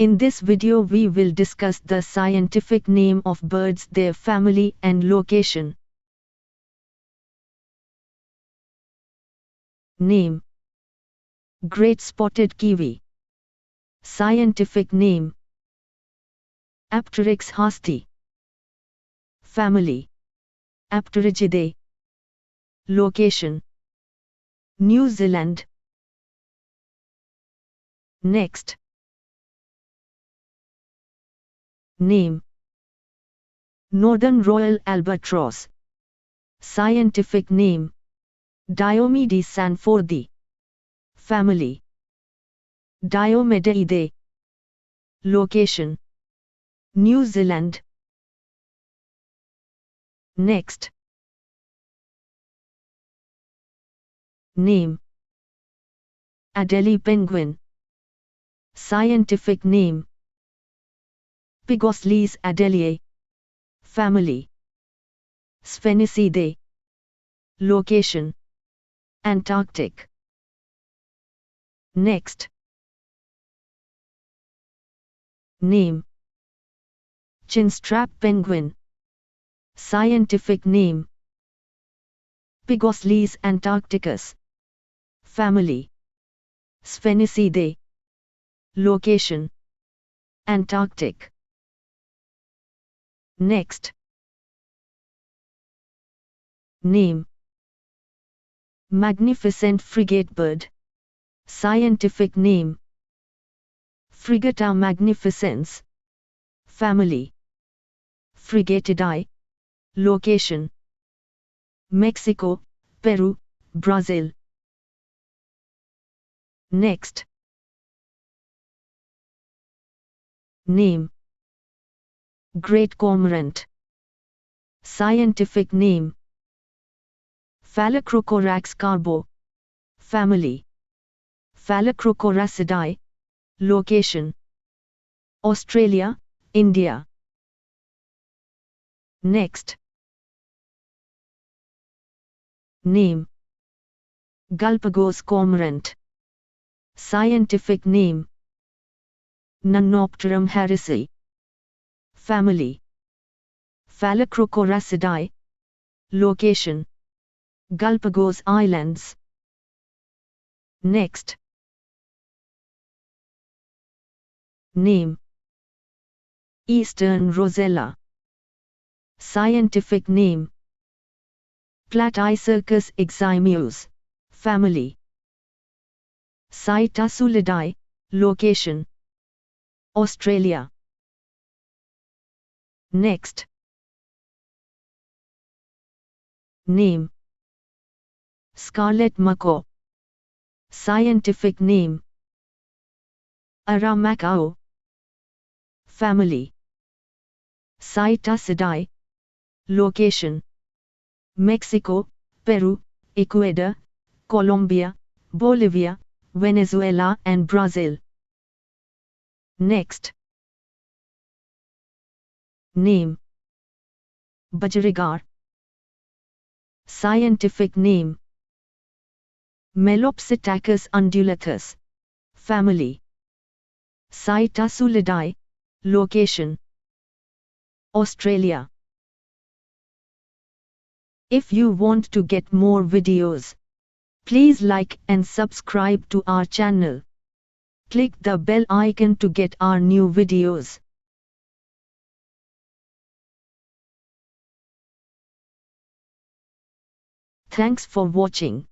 In this video we will discuss the scientific name of birds, their family and location. Name: Great Spotted Kiwi. Scientific name: Apteryx haasti. Family: Apterygidae. Location: New Zealand. Next. Name: Northern Royal Albatross. Scientific name: Diomedes sanfordi. Family: Diomedeidae. Location: New Zealand. Next. Name: Adélie Penguin. Scientific name: Pygosceles adeliae. Family: Sphenicidae. Location: Antarctic. Next. Name: Chinstrap Penguin. Scientific name: Pygosceles antarcticus. Family: Sphenicidae. Location: Antarctic. Next. Name: Magnificent Frigatebird. Scientific name: Frigata magnificens. Family: Frigatidae. Location: Mexico, Peru, Brazil. Next. Name: Great Cormorant. Scientific name: Phalacrocorax carbo. Family: Phalacrocoracidae. Location: Australia, India. Next. Name: Galapagos Cormorant. Scientific name: Nonopterum harrisii. Family: Phalacrocoracidae. Location: Galapagos Islands. Next. Name: Eastern Rosella. Scientific name: Platycercus eximius. Family: Cytasulidae. Location: Australia. Next. Name: Scarlet Macaw. Scientific name: Macaw. Family: Psittacidae. Location: Mexico, Peru, Ecuador, Colombia, Bolivia, Venezuela and Brazil. Next. Name: Budgerigar. Scientific name: Melopsittacus undulatus. Family: Cytasulidae. Location: Australia. If you want to get more videos, please like and subscribe to our channel. Click the bell icon to get our new videos. Thanks for watching.